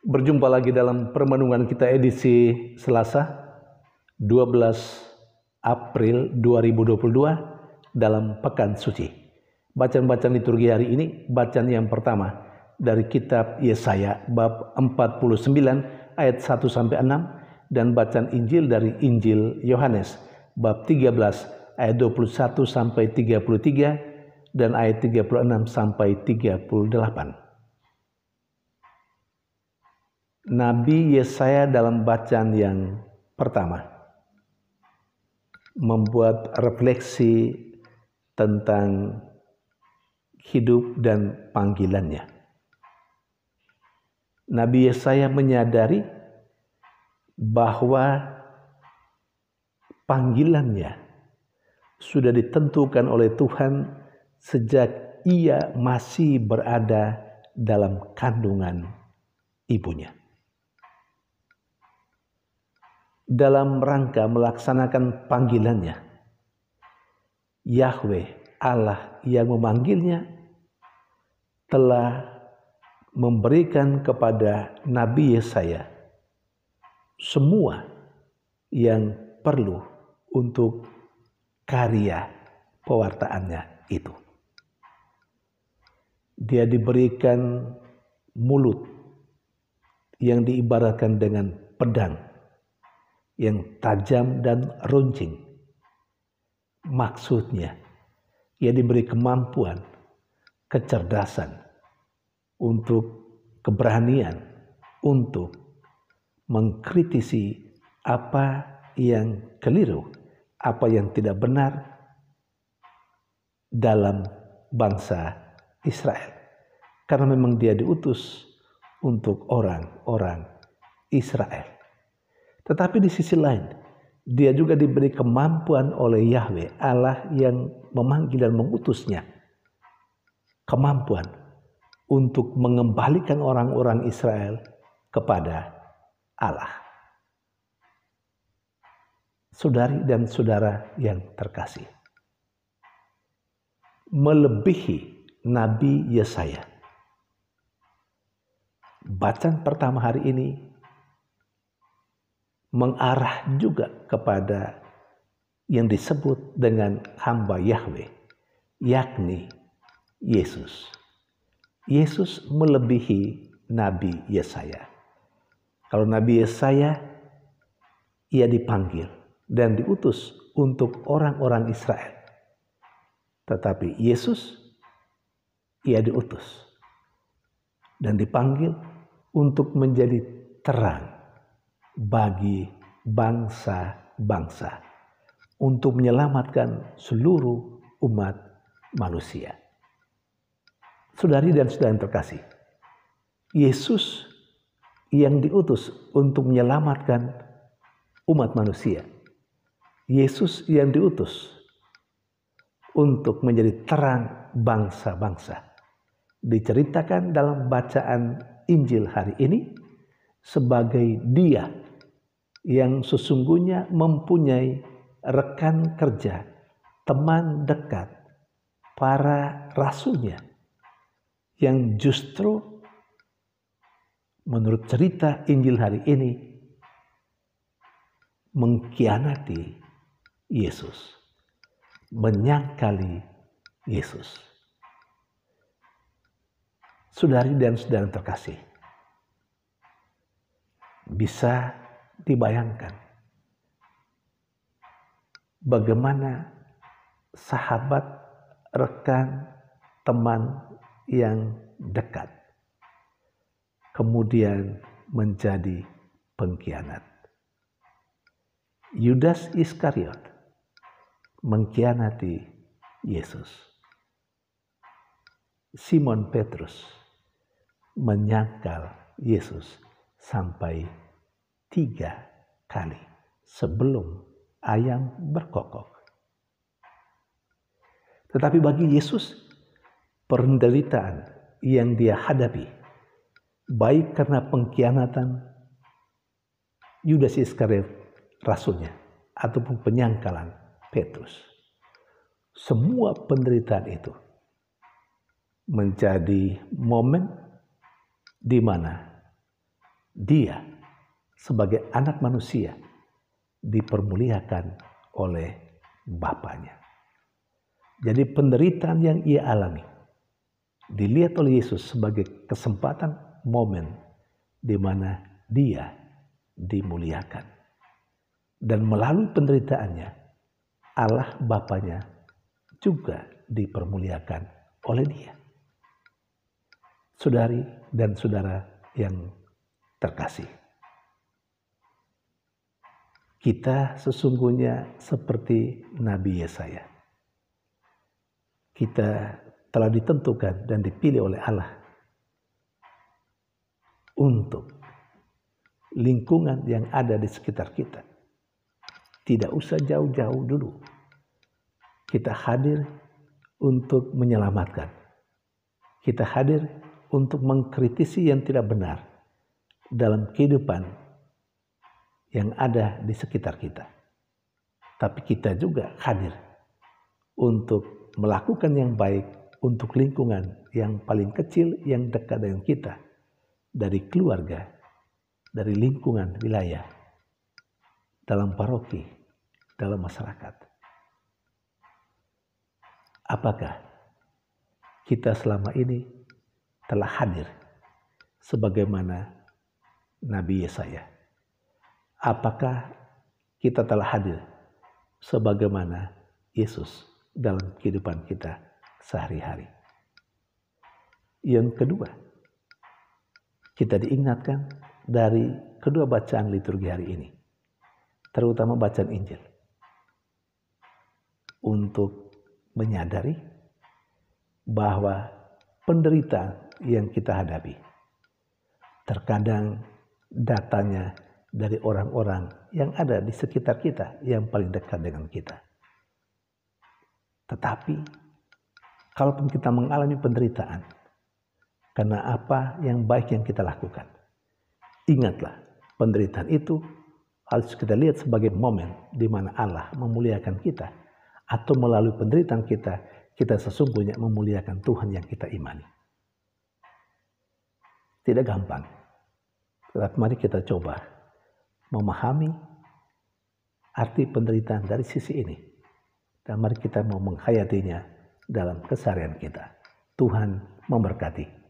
Berjumpa lagi dalam permenungan kita edisi Selasa 12 April 2022 dalam Pekan Suci. Bacaan-bacaan liturgi hari ini, bacaan yang pertama dari kitab Yesaya bab 49 ayat 1-6 dan bacaan Injil dari Injil Yohanes bab 13 ayat 21-33 dan ayat 36-38. Nabi Yesaya dalam bacaan yang pertama membuat refleksi tentang hidup dan panggilannya. Nabi Yesaya menyadari bahwa panggilannya sudah ditentukan oleh Tuhan sejak ia masih berada dalam kandungan ibunya. Dalam rangka melaksanakan panggilannya, Yahweh Allah yang memanggilnya telah memberikan kepada Nabi Yesaya semua yang perlu untuk karya pewartaannya itu. Dia diberikan mulut yang diibaratkan dengan pedang yang tajam dan runcing. Maksudnya, ia diberi kemampuan, kecerdasan, untuk keberanian, untuk mengkritisi apa yang keliru, apa yang tidak benar dalam bangsa Israel. Karena memang dia diutus untuk orang-orang Israel. Tetapi di sisi lain, dia juga diberi kemampuan oleh Yahweh, Allah yang memanggil dan mengutusnya. Kemampuan untuk mengembalikan orang-orang Israel kepada Allah. Saudari dan saudara yang terkasih, melebihi Nabi Yesaya. Bacaan pertama hari ini mengarah juga kepada yang disebut dengan hamba Yahweh, yakni Yesus. Yesus melebihi Nabi Yesaya. Kalau Nabi Yesaya, ia dipanggil dan diutus untuk orang-orang Israel. Tetapi Yesus, ia diutus dan dipanggil untuk menjadi terang bagi bangsa-bangsa, untuk menyelamatkan seluruh umat manusia. Saudari dan saudara yang terkasih, Yesus yang diutus untuk menyelamatkan umat manusia, Yesus yang diutus untuk menjadi terang bangsa-bangsa, diceritakan dalam bacaan Injil hari ini sebagai Dia yang sesungguhnya mempunyai rekan kerja, teman dekat, para rasulnya, yang justru menurut cerita Injil hari ini mengkhianati Yesus, menyangkali Yesus. Saudari dan saudara terkasih, bisa dibayangkan bagaimana sahabat, rekan, teman yang dekat kemudian menjadi pengkhianat. Yudas Iskariot mengkhianati Yesus. Simon Petrus menyangkal Yesus sampai 3 kali sebelum ayam berkokok. Tetapi bagi Yesus, penderitaan yang dia hadapi, baik karena pengkhianatan Yudas Iskariot rasulnya, ataupun penyangkalan Petrus, semua penderitaan itu menjadi momen di mana Dia sebagai anak manusia dipermuliakan oleh Bapanya. Jadi penderitaan yang ia alami dilihat oleh Yesus sebagai kesempatan momen di mana dia dimuliakan. Dan melalui penderitaannya, Allah Bapanya juga dipermuliakan oleh dia. Saudari dan saudara yang terkasih, kita sesungguhnya seperti Nabi Yesaya. Kita telah ditentukan dan dipilih oleh Allah untuk lingkungan yang ada di sekitar kita. Tidak usah jauh-jauh dulu. Kita hadir untuk menyelamatkan. Kita hadir untuk mengkritisi yang tidak benar dalam kehidupan yang ada di sekitar kita. Tapi kita juga hadir untuk melakukan yang baik untuk lingkungan yang paling kecil yang dekat dengan kita, dari keluarga, dari lingkungan wilayah, dalam paroki, dalam masyarakat. Apakah kita selama ini telah hadir sebagaimana Nabi Yesaya? Apakah kita telah hadir sebagaimana Yesus dalam kehidupan kita sehari-hari? Yang kedua, kita diingatkan dari kedua bacaan liturgi hari ini, terutama bacaan Injil, untuk menyadari bahwa penderitaan yang kita hadapi terkadang datanya dari orang-orang yang ada di sekitar kita, yang paling dekat dengan kita. Tetapi, kalaupun kita mengalami penderitaan karena apa yang baik yang kita lakukan, ingatlah, penderitaan itu harus kita lihat sebagai momen di mana Allah memuliakan kita, atau melalui penderitaan kita sesungguhnya memuliakan Tuhan yang kita imani. Tidak gampang, tetapi mari kita coba memahami arti penderitaan dari sisi ini, dan mari kita mau menghayatinya dalam keseharian kita. Tuhan memberkati.